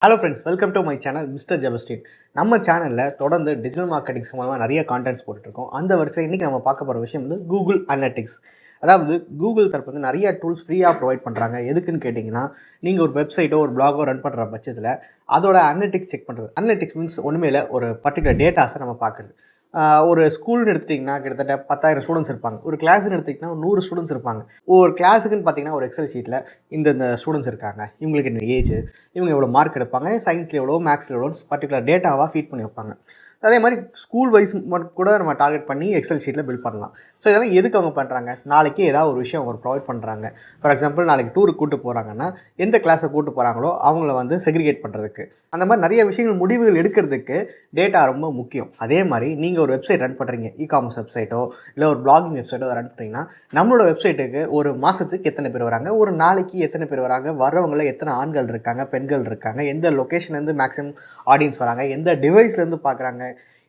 Hello friends, welcome to my channel mister Jabastin. நம்ம சேனலில் தொடர்ந்து டிஜிட்டல் மார்க்கெட்டிங் சம்பந்தமாக நிறைய கான்டென்ட்ஸ் போட்டுட்ருக்கோம். அந்த வரிசையில் இன்றைக்கி நம்ம பார்க்க போகிற விஷயம் வந்து கூகுள் அனலிட்டிக்ஸ். அதாவது கூகுள் தரப்பு வந்து நிறைய டூல்ஸ் ஃப்ரீயாக ப்ரொவைட் பண்ணுறாங்க. எதுக்குன்னு கேட்டிங்கன்னா, நீங்கள் ஒரு வெப்சைட்டோ ஒரு பிளாகோ ரன் பண்ணுற பட்சத்தில் அதோட அனலிட்டிக்ஸ் செக் பண்ணுறது. அனலிட்டிக்ஸ் மீன்ஸ் ஒன்றுமே இல்லை, ஒரு பர்டிகுலர் டேட்டாஸை நம்ம பார்க்குறது. ஒரு ஸ்கூல்னு எடுத்துட்டிங்கன்னா கிட்டத்தட்ட 10,000 ஸ்டூடெண்ட்ஸ் இருப்பாங்க. ஒரு கிளாஸ்ன்னு எடுத்துக்கிட்டிங்கன்னா 100 ஸ்டூடெண்ட்ஸ் இருப்பாங்க. ஒரு கிளாஸுக்குன்னு பார்த்தீங்கன்னா ஒரு எக்ஸல் ஷீட்டில் இந்த ஸ்டூடெண்ட்ஸ் இருக்காங்க, இவங்களுக்கு என்ன ஏஜ், இவங்க எவ்வளோ மார்க் எடுப்பாங்க, சயின்ஸில் எவ்வளோ, மேக்ஸில் எவ்வளோ, பர்டிகுலர் டேட்டாவாக ஃபீட் பண்ணி வைப்பாங்க. அதே மாதிரி ஸ்கூல் வைஸ் கூட நம்ம டார்கெட் பண்ணி எக்ஸல் ஷீட்டில் பில்ட் பண்ணலாம். ஸோ இதெல்லாம் எதுக்கு அவங்க பண்ணுறாங்க? நாளைக்கு ஏதாவது ஒரு விஷயம் அவங்க ப்ரொவைட் பண்ணுறாங்க. ஃபார் எக்ஸாம்பிள், நாளைக்கு டூருக்கு கூட்டு போகிறாங்கன்னா எந்த கிளாஸை கூட்டு போகிறாங்களோ அவங்கள வந்து செக்ரிகேட் பண்ணுறதுக்கு, அந்த மாதிரி நிறைய விஷயங்கள் முடிவுகள் எடுக்கிறதுக்கு டேட்டா ரொம்ப முக்கியம். அதே மாதிரி நீங்கள் ஒரு வெப்சைட் ரன் பண்ணுறீங்க, இ-காமர்ஸ் வெப்சைட்டோ இல்லை ஒரு பிளாகிங் வெப்சைட்டோ ரன் பண்ணுறீங்கன்னா, நம்மளோட வெப்சைட்டுக்கு ஒரு மாதத்துக்கு எத்தனை பேர் வராங்க, ஒரு நாளைக்கு எத்தனை பேர் வராங்க, வர்றவங்கள எத்தனை ஆண்கள் இருக்காங்க, பெண்கள் இருக்காங்க, எந்த லொக்கேஷன்லேருந்து மேக்ஸிமம் ஆடியன்ஸ் வராங்க, எந்த டிவைஸ்லேருந்து பார்க்குறாங்க,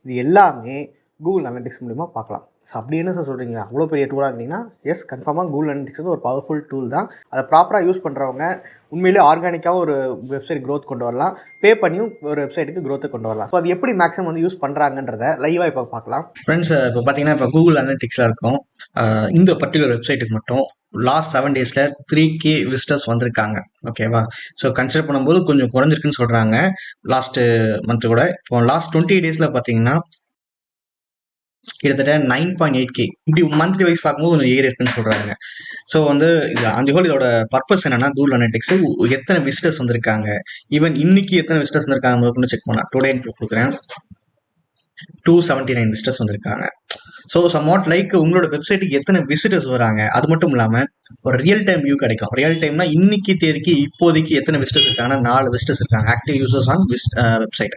இது எல்லாமே கூகுள் அனலிட்டிக்ஸ் மூலிமா பார்க்கலாம். ஸோ அப்படி என்ன சார் சொல்கிறீங்க, அவ்வளோ பெரிய டூலாக இருந்தீங்கன்னா, எஸ், கன்ஃபார்மாக கூகுள் அனலிட்டிக்ஸ் வந்து ஒரு பவர்ஃபுல் டூல் தான். அதை ப்ராப்பராக யூஸ் பண்ணுறவங்க உண்மையிலே ஆர்கானிக்காக ஒரு வெப்சைட் க்ரோத் கொண்டு வரலாம், பே பண்ணியும் ஒரு வெப்சைட்டுக்கு க்ரோத்தை கொண்டு வரலாம். ஸோ அது எப்படி மேக்ஸிமம் வந்து யூஸ் பண்ணுறாங்கன்றத லைவாக இப்போ பார்க்கலாம். ஃப்ரெண்ட்ஸ், இப்போ பார்த்தீங்கன்னா இப்போ கூகுள் அனலிட்டிக்ஸில் இருக்கும். இந்த பர்டிகுலர் வெப்சைட்டுக்கு மட்டும் லாஸ்ட் 7 daysல 3K விசிட்டர்ஸ் வந்திருக்காங்க. ஓகேவா? ஸோ கன்சிடர் பண்ணும்போது கொஞ்சம் குறைஞ்சிருக்குன்னு சொல்கிறாங்க லாஸ்ட்டு மந்த்து கூட. இப்போ லாஸ்ட் 20 daysல பார்த்தீங்கன்னா கிட்டத்தட்ட 9.8K, இப்படி மந்த்லி வைஸ் பார்க்கும்போது கொஞ்சம் ஏறி இருக்குன்னு சொல்கிறாங்க. ஸோ வந்து அந்த ஹோல் இதோட பர்பஸ் என்னன்னா, கூகுள் அனலிட்டிக்ஸ் எத்தனை விசிட்டர்ஸ் வந்திருக்காங்க, ஈவன் இன்னைக்கு எத்தனை விசிட்டர்ஸ் வந்திருக்காங்க செக் பண்ணலாம். டுடே கொடுக்குறேன், 279 விசிட்டர்ஸ் வந்திருக்காங்க. ஸோ சம்வாட் லைக் உங்களோட வெப்சைட்டுக்கு எத்தனை விசிட்டர்ஸ் வராங்க, அது மட்டும் இல்லாமல் ஒரு ரியல் டைம் வியூ கிடைக்கும். ரியல் டைம்னா இன்னைக்கு தேதிக்கு இப்போதைக்கு எத்தனை விசிட்டர்ஸ் இருக்காங்கன்னா 4 விசிட்டர்ஸ் இருக்காங்க, active users on website.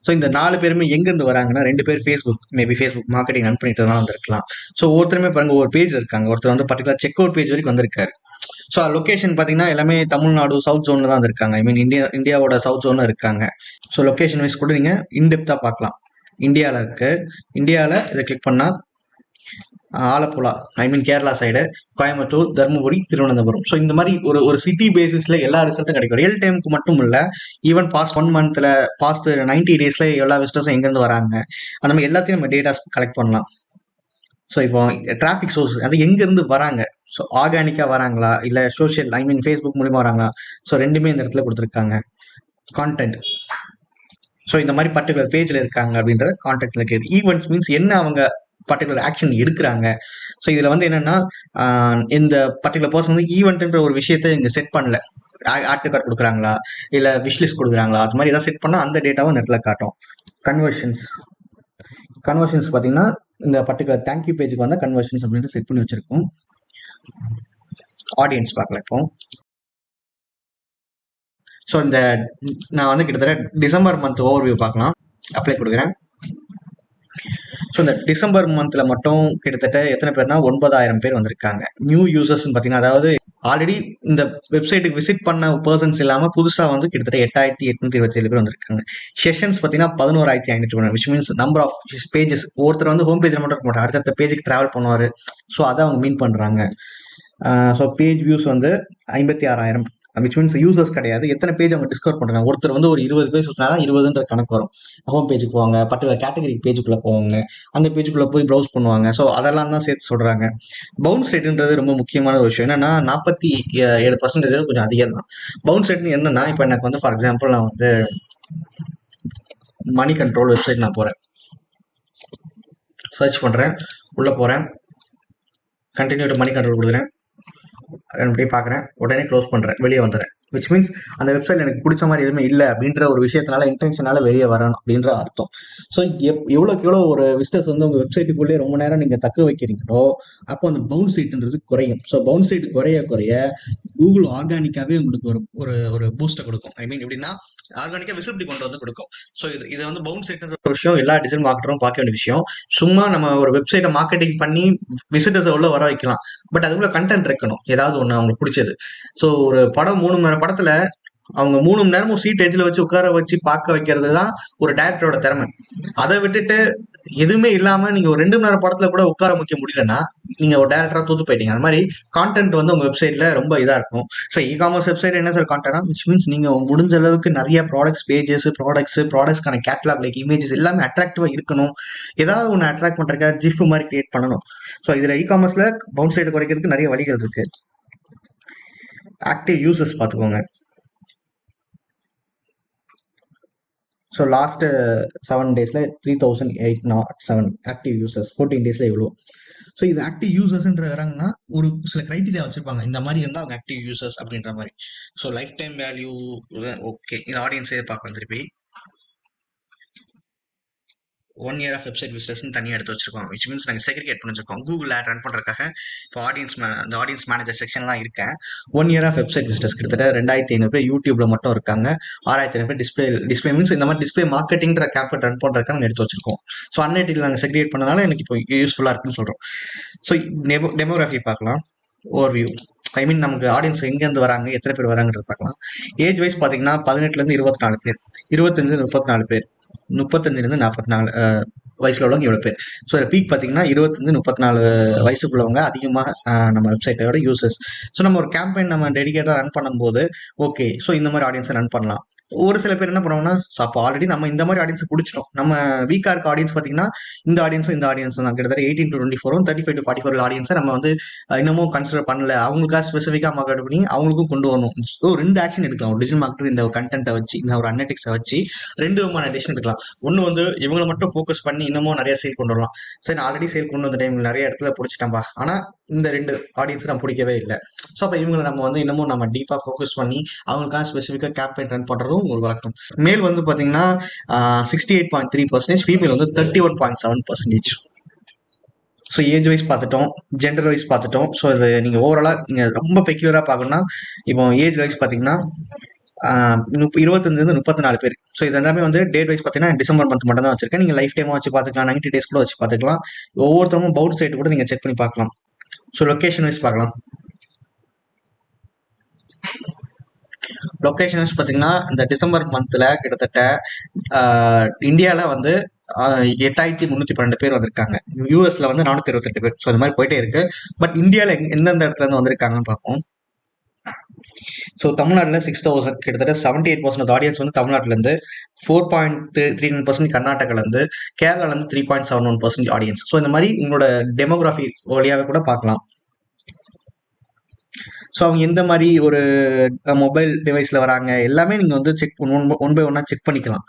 So இந்த 4 பேருமே எங்கேருந்து வராங்கன்னா, 2 பேர் Facebook, maybe Facebook marketing run பண்ணிட்டு தான் வந்திருக்கலாம். ஸோ ஒருத்தருமே பாருங்க ஒரு பேஜ் இருக்காங்க, ஒருத்தர் வந்து பர்டிகுலர் செக் அவுட் பேஜ் வரைக்கும் வந்திருக்காரு. ஸோ லொக்கேஷன் பார்த்தீங்கன்னா எல்லாமே தமிழ்நாடு சவுத் ஜோன்ல தான் இருக்காங்க. ஐ மீன் இந்தியாவோட சவுத் ஜோன்ல இருக்காங்க. ஸோ லொக்கேஷன் வைஸ் கூட நீங்கள் இன்டெப்த்தாக பார்க்கலாம். இந்தியாவில் இருக்கு. இந்தியாவில் இதை கிளிக் பண்ணால் ஆலப்புழா, ஐ மீன் கேரளா சைடு, கோயம்புத்தூர், தருமபுரி, திருவனந்தபுரம். ஸோ இந்த மாதிரி ஒரு சிட்டி பேசிஸில் எல்லா ரிசல்ட்டும் கிடைக்கும். ரியல் டைமுக்கு மட்டும் இல்லை, ஈவன் பாஸ்ட் 1 monthல, பாஸ்ட் 90 daysல எல்லா விசிட்டர்ஸும் எங்கேருந்து வராங்க, அந்த மாதிரி எல்லாத்தையும் நம்ம டேட்டாஸ் கலெக்ட் பண்ணலாம். ஸோ இப்போ டிராஃபிக் சோர்ஸ் அது எங்கேருந்து வராங்க, ஸோ ஆர்கானிக்காக வராங்களா இல்லை சோஷியல், ஐ மீன் ஃபேஸ்புக் மூலிமா வராங்களா, ஸோ ரெண்டுமே இந்த இடத்துல கொடுத்துருக்காங்க. கான்டென்ட், ஸோ இந்த மாதிரி பர்டிகுலர் பேஜில் இருக்காங்க அப்படின்றத கான்டெக்ட்ல இருக்குது. ஈவெண்ட்ஸ் மீன்ஸ் என்ன அவங்க பர்டிகுலர் ஆக்ஷன் எடுக்கிறாங்க. ஸோ இதில் வந்து என்னென்னா, இந்த பர்டிகுலர் பர்சன் வந்து ஈவெண்ட்ன்ற ஒரு விஷயத்தை இங்கே செட் பண்ணல, ஆட் டு கார்ட் கொடுக்குறாங்களா இல்லை விஷ்லிஸ்ட் கொடுக்குறாங்களா, அது மாதிரி எதாவது செட் பண்ணால் அந்த டேட்டாவும் இந்த இடத்துல காட்டும். கன்வர்ஷன்ஸ் பார்த்தீங்கன்னா இந்த பர்டிகுலர் தேங்க்யூ பேஜுக்கு வந்தால் கன்வர்ஷன்ஸ் அப்படின்ட்டு செட் பண்ணி வச்சுருக்கோம். ஆடியன்ஸ் பார்க்கல இப்போ. ஸோ இந்த நான் வந்து கிட்டத்தட்ட டிசம்பர் மந்த் ஓவர்வியூ பார்க்கலாம். அப்ளை கொடுக்குறேன். ஸோ இந்த டிசம்பர் மந்த்தில் மட்டும் கிட்டத்தட்ட எத்தனை பேர்னா 9,000 பேர் வந்திருக்காங்க. நியூ யூசர்ஸ்ன்னு பார்த்தீங்கன்னா, அதாவது ஆல்ரெடி இந்த வெப்சைட்டுக்கு விசிட் பண்ண பர்சன்ஸ் இல்லாமல் புதுசாக வந்து கிட்டத்தட்ட 8,827 பேர் வந்திருக்காங்க. செஷன்ஸ் பார்த்தீங்கன்னா 11,500, which means number of pages. ஒருத்தர் வந்து ஹோம் பேஜில் மட்டும் இருக்க மாட்டார், அடுத்த பேஜுக்கு ட்ராவல் பண்ணுவார். ஸோ அதை அவங்க மீன் பண்ணுறாங்க. ஸோ பேஜ் வியூஸ் வந்து 56,000, விச் மீன்ஸ் யூசர்ஸ் கிடையாது, எத்தனை பேஜ் அவங்க டிஸ்கவர் பண்ணுறாங்க. ஒருத்தர் வந்து ஒரு 20 பேஜ் சுற்றினா 20ன்ற கணக்கு வரும். ஹோம் பேஜுக்கு போவாங்க, பர்டிகுலர் கேட்டகரி பேஜுக்குள்ளே போவாங்க, அந்த பேஜுக்குள்ளே போய் ப்ரௌஸ் பண்ணுவாங்க. ஸோ அதெல்லாம் தான் சேர்த்து சொல்கிறாங்க. பவுன்ஸ் ரேட்டுன்றது ரொம்ப முக்கியமான ஒரு விஷயம். என்னன்னா 47% கொஞ்சம் அதிகம் தான். பவுன்ஸ் ரேட்னு என்னன்னா, இப்போ எனக்கு வந்து ஃபார் எக்ஸாம்பிள் நான் வந்து மணி கண்ட்ரோல் வெப்சைட் நான் போகிறேன், சர்ச் பண்ணுறேன், உள்ளே போகிறேன், கண்டினியூ டு மணி கண்ட்ரோல் கொடுக்குறேன், அப்படியே பார்க்குறேன், உடனே க்ளோஸ் பண்ணுறேன், வெளியே வந்துடுறேன். விச் மீன்ஸ் அந்த வெப்சைட் எனக்கு பிடிச்ச மாதிரி எதுவுமே இல்லை அப்படின்ற ஒரு விஷயத்தினால, இன்டென்ஷனால வெளியே வரணும் அப்படின்ற அர்த்தம். ஸோ எவ்வளோக்கு எவ்வளோ ஒரு விசிட்டர்ஸ் வந்து உங்கள் வெப்சைட்டுக்குள்ளே ரொம்ப நேரம் நீங்கள் தக்க வைக்கிறீங்களோ, அப்போ அந்த பவுன்ஸ் ரேட்ன்றது குறையும். ஸோ பவுன்ஸ் ரேட் குறைய கூகுள் ஆர்கானிக்காகவே உங்களுக்கு ஒரு ஒரு பூஸ்ட்டை கொடுக்கும். ஐ மீன் எப்படின்னா, ஆர்கானிக்காக விசிபிலிட்டி கொண்டு வந்து கொடுக்கும். ஸோ இது வந்து பவுன்ஸ் ரேட்ன்ற ஒரு விஷயம் எல்லா டிஜிட்டல் மார்க்கெட்டரும் பார்க்க வேண்டிய விஷயம். சும்மா நம்ம ஒரு வெப்சைட்டை மார்க்கெட்டிங் பண்ணி விசிட்டர்ஸை உள்ள வர வைக்கலாம், பட் அதுக்குள்ள கண்டென்ட் இருக்கணும், ஏதாவது ஒன்று அவங்களுக்கு பிடிச்சது. ஸோ ஒரு படம் 3 மணி நேரம் படத்துல அவங்க 3 மணி நேரமும் சீட் எஜ்ல வச்சு உட்கார வச்சு பார்க்க வைக்கிறது தான் ஒரு டைரக்டரோட திறமை. அதை விட்டுட்டு எதுவுமே இல்லாம நீங்க ஒரு 2 மணி நேரம் படத்துல கூட உட்கார வைக்க முடியலன்னா நீங்க ஒரு டேரக்டரா தோத்து போயிட்டீங்க. அந்த மாதிரி கான்டென்ட் வந்து உங்க வெப்சைட்ல ரொம்ப இதா இருக்கும். ஸோ இ-காமர்ஸ் வெப்சைட் என்ன சார் கான்டென்ட்னா, விச் மீன்ஸ் நீங்க முடிஞ்ச அளவுக்கு நிறைய ப்ராடக்ட்ஸ் பேஜஸ், ப்ராடக்ட்ஸ்க்கான கேட்டலாக் லைக் இமேஜஸ் எல்லாமே அட்ராக்டிவா இருக்கணும். ஏதாவது ஒன்று அட்ராக்ட் பண்றதுக்காக ஜிஃப் மாதிரி கிரியேட் பண்ணணும். ஸோ இதுல இ-காமர்ஸ்ல பவுன்ஸ் ரேட் குறைக்கிறதுக்கு நிறைய வழிகள் இருக்கு. ஆக்டிவ் யூசர்ஸ் பார்த்துக்கோங்க. ஸோ லாஸ்ட் 7 டேஸ்ல 3807 ஆக்டிவ் யூசர்ஸ், 14 டேஸ்ல எவ்வளோ. ஸோ இது ஆக்டிவ் யூசர்ஸ்ன்றாங்கன்னா ஒரு சில கிரைட்டீரியா வச்சிருப்பாங்க, இந்த மாதிரி இருந்தால் அவங்க ஆக்டிவ் யூசர்ஸ் அப்படின்ற மாதிரி. So life time value okay, இந்த ஆடியன்ஸே பார்க்கலாம். திருப்பி 1 year ஆஃப் வெப்சைட் விசிட்டர்ஸ்னு தனியாக எடுத்து வச்சிருக்கோம். விச் மீன்ஸ் நாங்கள் செக்ரிகேட் பண்ணி வச்சிருக்கோம். கூகுள் ஆட் ரன் பண்ணுறதுக்காக இப்போ அந்த ஆடியன்ஸ் மேனேஜர் செக்ஷன்லாம் இருக்கேன். 1 year ஆஃப் வெப்சைட் விசிட்டர்ஸ் கிட்டத்தட்ட 2500 பேர் யூடியூப்ல மட்டும் இருக்காங்க. 6500 பேர் டிஸ்பிளே மீன்ஸ் இந்த மாதிரி டிஸ்பிளே மார்க்கெட்டிங்கிற கேம்பெயின் ரன் பண்ணுறதுக்காக நாங்கள் எடுத்து வச்சிருக்கோம். ஸோ அன்னைட்டில் நாங்கள் செக்ரிகேட் பண்ணனால எனக்கு இப்போ யூஸ்ஃபுல்லாக இருக்குன்னு சொல்கிறோம். ஸோ டெமோகிராஃபி பார்க்கலாம். ஓவர்வியூ, ஐ மீன் நமக்கு ஆடியன்ஸ் எங்கேருந்து வராங்க, எத்தனை பேர் வராங்கன்றது பார்க்கலாம். ஏஜ் வைஸ் பார்த்தீங்கன்னா 18லேருந்து 24 பேர், 25லேருந்து 34 பேர், 35லேருந்து 44 வயசுல உள்ளவங்க இவ்வளோ பேர். ஸோ பீக் பார்த்தீங்கன்னா 25-34 வயசுக்குள்ளவங்க அதிகமாக நம்ம வெப்சைட்டோட யூசர்ஸ். ஸோ நம்ம ஒரு கேம்பெயின் நம்ம டெடிகேட்டாக ரன் பண்ணும்போது ஓகே, ஸோ இந்த மாதிரி ஆடியன்ஸை ரன் பண்ணலாம். ஒரு சில பேர் என்ன பண்ணுவாங்கன்னா, அப்போ ஆல்ரெடி நம்ம இந்த மாதிரி ஆடியன்ஸ் பிடிச்சிட்டோம், நம்ம வீக்கா இருக்க ஆடியன்ஸ் பார்த்தீங்கன்னா இந்த ஆடியன்ஸும் தான் கிட்டத்தட்ட 18 to 24, 35 to 44 ஆடியன்ஸை நம்ம வந்து இன்னமும் கன்சிடர் பண்ணல, அவங்களுக்காக ஸ்பெசிஃபிக்காக மார்க்கெட் பண்ணி அவங்களுக்கும் கொண்டு வரணும். ஸோ 2 ஆக்ஷன் எடுக்கலாம். ஒரு டிஜிட்டல் மார்க்கெட்டர் இந்த ஒரு கண்டென்ட்டை வச்சு, இந்த ஒரு அனலிட்டிக்ஸை வச்சு 2 விதமான டிசிஷன் எடுக்கலாம். ஒன்று வந்து இவங்களை மட்டும் ஃபோக்கஸ் பண்ணி இன்னமும் நிறைய சேல் கொண்டு வரலாம். சரி, நான் ஆல்ரெடி சேல் கொண்டு வந்த டைம் நிறைய இடத்துல பிடிச்சிட்டேன்பா, ஆனால் இந்த 2 ஆடியன்ஸ் நான் பிடிக்கவே இல்லை. ஸோ அப்போ இவங்களை நம்ம வந்து இன்னமும் நம்ம டீப்பாக ஃபோக்கஸ் பண்ணி அவங்களுக்காக ஸ்பெசிஃபிக்காக கேம்பெயின் ரன் பண்ணுறதும் ஒரு வழக்கம். மேல் வந்து பார்த்தீங்கன்னா 68.3%, ஃபீமேல் வந்து 31.7%. ஸோ ஏஜ் வைஸ் பார்த்துட்டோம், ஜெண்டர் வைஸ் பார்த்துட்டோம். ஸோ இது நீங்கள் ஓவராலாக நீங்கள் ரொம்ப பெக்யூலராக பார்க்கணும்னா, இப்போ ஏஜ் வைஸ் பார்த்தீங்கன்னா 25லேருந்து 34 பேர். ஸோ இது எல்லாமே வந்து டேட் வைஸ் பார்த்தீங்கன்னா டிசம்பர் மந்த் மட்டும் தான் வச்சிருக்கேன். நீங்கள் லைஃப் டைமாக வச்சு பார்த்துக்கலாம், 90 டேஸ் கூட வச்சு பார்த்துக்கலாம். ஒவ்வொருத்தவங்க பவுட் சைட் கூட நீங்கள் செக் பண்ணி பார்க்கலாம். ஸோ லொக்கேஷன் வைஸ் பார்க்கலாம். லொக்கேஷன் வைஸ் பார்த்தீங்கன்னா இந்த டிசம்பர் மந்த்தில் கிட்டத்தட்ட இந்தியாவில் வந்து 8312 பேர் வந்திருக்காங்க. யூஎஸ்ல வந்து 428 பேர். ஸோ இந்த மாதிரி போயிட்டே இருக்கு. பட் இந்தியாவில் எந்தெந்த இடத்துல இருந்து வந்திருக்காங்கன்னு பார்ப்போம். ஸோ தமிழ்நாட்டில் 6000, கிட்டத்தட்ட 78% ஆடியன்ஸ் வந்து தமிழ்நாட்டிலேருந்து, 4.39% கர்நாடகாலேருந்து, கேரளாலேருந்து 3.71% ஆடியன்ஸ். ஸோ இந்த மாதிரி உங்களோட டெமோகிராஃபி வழியாகவே கூட பார்க்கலாம். ஸோ அவங்க எந்த மாதிரி ஒரு மொபைல் டிவைஸில் வராங்க எல்லாமே நீங்கள் வந்து செக் ஒன் பை ஒன்னாக செக் பண்ணிக்கலாம்.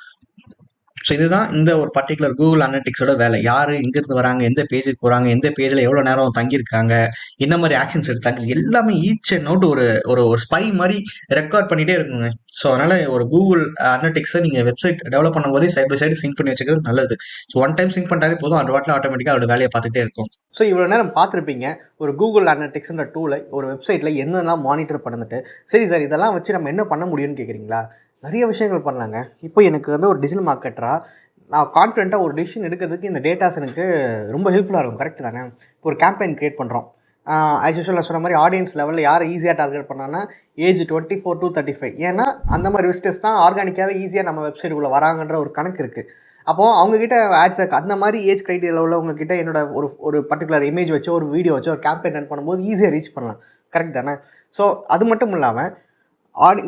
ஸோ இதுதான் இந்த ஒரு பர்டிகுலர் கூகுள் அனலிட்டிக்ஸோட வேலை. யார் எங்கேருந்து வராங்க, எந்த பேஜுக்கு போகிறாங்க, எந்த பேஜில் எவ்வளோ நேரம் தங்கியிருக்காங்க, என்ன மாதிரி ஆக்ஷன்ஸ் எடுத்தாங்க, எல்லாமே ஈச் அண்ட் நோட் ஒரு ஒரு ஸ்பை மாதிரி ரெக்கார்ட் பண்ணிகிட்டே இருக்குங்க. ஸோ அதனால் ஒரு கூகுள் அனலிட்டிக்ஸை நீங்கள் வெப்சைட் டெவலப் பண்ணும்போதே சைட் பை சைடு சிங்க் பண்ணி வச்சுக்கிறது நல்லது. ஸோ ஒன் டைம் சிங்க் பண்ணிட்டாலே போதும், அந்த வாட்டில் ஆட்டோமேட்டிக்காக அதோட வேலையை பார்த்துட்டே இருக்கும். ஸோ இவ்வளோ நேரம் பார்த்துருப்பீங்க ஒரு கூகுள் அனலிட்டிக்ஸ்ன்ற டூலை ஒரு வெப்சைட்டில் என்னெல்லாம் மானிட்டர் பண்ணிட்டு. சரி சார், இதெல்லாம் வச்சு நம்ம என்ன பண்ண முடியும்னு கேட்குறீங்களா? நிறைய விஷயங்கள் பண்ணலாங்க. இப்போ எனக்கு வந்து ஒரு டிஜிட்டல் மார்க்கெட்டராக நான் கான்ஃபிடென்ட்டாக ஒரு டிசிஷன் எடுக்கிறதுக்கு இந்த டேட்டாஸ் எனக்கு ரொம்ப ஹெல்ப்ஃபுல்லாக இருக்கும். கரெக்ட் தானே? இப்போ ஒரு கேம்பெயின் க்ரியேட் பண்ணுறோம். ஆஸ் யூஷுவல் நான் சொன்ன மாதிரி ஆடியன்ஸ் லெவலில் யாரை ஈஸியாக டார்கெட் பண்ணான்னா ஏஜ் 24 to 35. ஏன்னா அந்த மாதிரி விசிட்டர்ஸ் தான் ஆர்கானிக்காகவே ஈஸியாக நம்ம வெப்சைட்டுக்குள்ளே வராங்கன்ற ஒரு கணக்கு இருக்குது. அப்போது அவங்ககிட்ட ஆட்ஸ் அந்த மாதிரி ஏஜ் க்ரைட்டீரியா உள்ளவங்ககிட்ட என்னோட ஒரு பர்டிகுலர் இமேஜ் வச்சோ ஒரு வீடியோ வச்சோ ஒரு கேம்பெயின் ரன் பண்ணும்போது ஈஸியாக ரீச் பண்ணலாம். கரெக்ட் தானே? ஸோ அது மட்டும் இல்லாமல்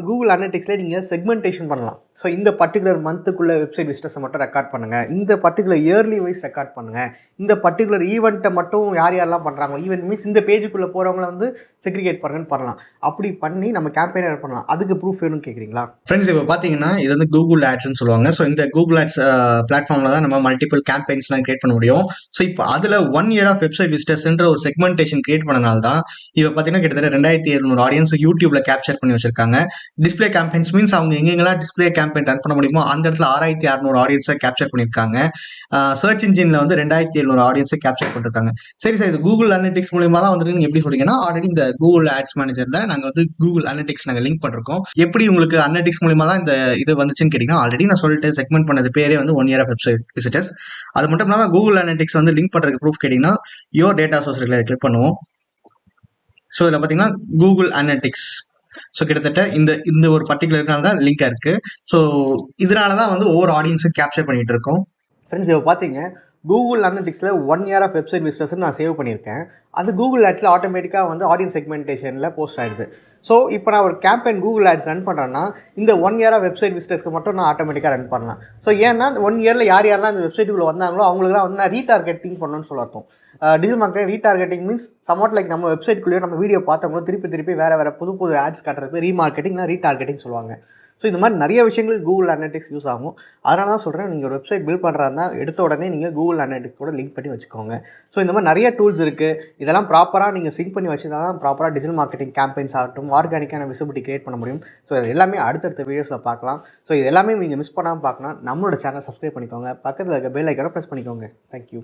கூகுள் அனலிட்டிக்ஸில் நீங்கள் செக்மெண்டேஷன் பண்ணலாம். ஸோ இந்த பர்டிகுலர் மந்த்துக்குள்ளே வெப்சைட் விசிட்டர்ஸை மட்டும் ரெக்கார்ட் பண்ணுங்கள், இந்த பர்டிகுலர் இயர்லி வைஸ் ரெக்கார்ட் பண்ணுங்கள், இந்த பர்டிகுலர் ஈவெண்ட்டை மட்டும் யார் யாரெல்லாம் பண்ணுறாங்களோ, ஈவெண்ட் மீன்ஸ் இந்த பேஜுக்குள்ளே போகிறவங்கள வந்து செக்ரிகேட் பண்ணுங்கன்னு பண்ணலாம். அப்படி பண்ணி நம்ம கேம்பெயினை ரன் பண்ணலாம். அதுக்கு ப்ரூஃப் வேணும்னு கேட்குறீங்களா? ஃப்ரெண்ட்ஸ், இப்போ பார்த்தீங்கன்னா இது வந்து கூகுள் ஆட்ஸ்ன்னு சொல்லுவாங்க. ஸோ இந்த கூகுள் ஆட்ஸ் பிளாட்ஃபார்மில் தான் நம்ம மல்டிபிள் கேம்பெயின்ஸ்லாம் கிரியேட் பண்ண முடியும். ஸோ இப்போ அதில் 1 year ஆஃப் வெப்சைட் விசிட்டர்ஸ்ன்ற ஒரு செக்மெண்டேஷன் கிரியேட் பண்ணனால தான் இப்போ பார்த்தீங்கன்னா கிட்டத்தட்ட 2700 ஆடியன்ஸ் யூடியூப்ல கேப்சர் பண்ணி வச்சிருக்காங்க. டிஸ்பிளே கேம்பெயின்ஸ் மீன்ஸ் அவங்க எங்கெங்கெல்லாம் டிஸ்பிளே கேம்பெயின் ரன் பண்ண முடியுமோ அந்த இடத்துல 6600 ஆடியன்ஸை கேப்சர் பண்ணியிருக்காங்க. சர்ச் இன்ஜின்ல வந்து 2700 ஆடியன்ஸை கேப்சர் பண்ணிருக்காங்க. சரி சார், இது கூகுள் அனலிட்டிக்ஸ் மூலியமா தான் வந்து நீங்க எப்படி சொல்றீங்கன்னா, ஆல்ரெடி இந்த கூகுள் ஆட்ஸ் மேனேஜர்ல நாங்க வந்து கூகுள் அனலிட்டிக்ஸ் நாங்க லிங்க் பண்ணிருக்கோம். எப்படி உங்களுக்கு அனலிட்டிக்ஸ் மூலியமா தான் இந்த இது வந்துச்சுன்னு கேட்டீங்கன்னா, ஆல்ரெடி நான் சொல்லிட்டு செக்மெண்ட் பண்ணது பேரே வந்து 1 year ஆஃப் வெப்சைட் விசிட்டர்ஸ். அது மட்டும் இல்லாமல் கூகுள் அனலிட்டிக்ஸ் வந்து லிங்க் பண்றதுக்கு ப்ரூஃப் கேட்டீங்கன்னா யோர் டேட்டா சோர்ஸ் கிளிக் பண்ணுவோம். ஸோ இதில் பார்த்தீங்கன்னா கூகுள் அனலிட்டிக்ஸ். ஸோ கிட்டத்தட்ட இந்த ஒரு பர்டிகுலர் தான் லிங்காக இருக்குது. ஸோ இதனால தான் வந்து ஒவ்வொரு ஆடியன்ஸும் கேப்சர் பண்ணிகிட்டு இருக்கோம். ஃப்ரெண்ட்ஸ், இப்போ பார்த்தீங்க கூகுள் அனலிட்டிக்ஸில் 1 இயர் ஆஃப் வெப்சைட் விசிட்டர்ஸ்னு நான் சேவ் பண்ணியிருக்கேன். அது கூகுள் ஆட்ஸில் ஆட்டோமேட்டிக்காக வந்து ஆடியன்ஸ் செக்மெண்டேஷனில் போஸ்ட் ஆகிடுது. ஸோ இப்போ நான் ஒரு கேம்பெயின் கூகுள் ஆட்ஸ் ரன் பண்ணுறேன்னா இந்த 1 இயர் ஆஃப் வெப்சைட் விசிட்டர்ஸ்க்கு மட்டும் நான் ஆட்டோமேட்டிக்காக ரன் பண்ணலாம். ஸோ ஏன்னா 1 இயரில் யாரெல்லாம் அந்த வெப்சைட்டுக்குள்ளே வந்தாங்களோ அவங்களுக்குலாம் வந்து நான் ரீடார்கெட்டிங் பண்ணணும்னு சொல்ல அர்த்தம். Digital marketing retargeting means somewhat like நம்ம வெப்சைட்குள்ளேயே நம்ம வீடியோ பார்த்தவங்களும் திருப்பி வேறு புது ஆட்ஸ் காட்டுறதுக்கு ரீமார்க்கெட்டிங் ரீடார்கெட்டிங் சொல்லுவாங்க. ஸோ இந்த மாதிரி நிறைய விஷயங்களுக்கு கூகுள் அனலிட்டிக்ஸ் யூஸ் ஆகும். அதனால தான் சொல்கிறேன், நீங்கள் ஒரு வெப்சைட் பில்ட் பண்ணுறதா எடுத்த உடனே நீங்கள் கூகுள் அனலிட்டிக்ஸ் கூட லிங்க் பண்ணி வச்சுக்கோங்க. ஸோ இந்த மாதிரி நிறைய டூல்ஸ் இருக்குது. இதெல்லாம் ப்ராப்பராக நீங்கள் சிங்க் பண்ணி வச்சுருந்தா தான் ப்ராப்பராக டிஜிட்டல் மார்க்கெட்டிங் கேம்பெயின்ஸ் ஆகட்டும் ஆர்கானிக்கான விசிபிலிட்டி கிரியேட் பண்ண முடியும். ஸோ இது எல்லாமே அடுத்தடுத்த வீடியோஸில் பார்க்கலாம். ஸோ இது எல்லாமே நீங்கள் மிஸ் பண்ணாமல் பார்க்கணும். நம்மளோட சேனல் சப்ஸ்கிரைப் பண்ணிக்கோங்க. பக்கத்தில் இருக்க பெல் ஐக்கானை ப்ரெஸ் பண்ணிக்கோங்க. தேங்க்யூ.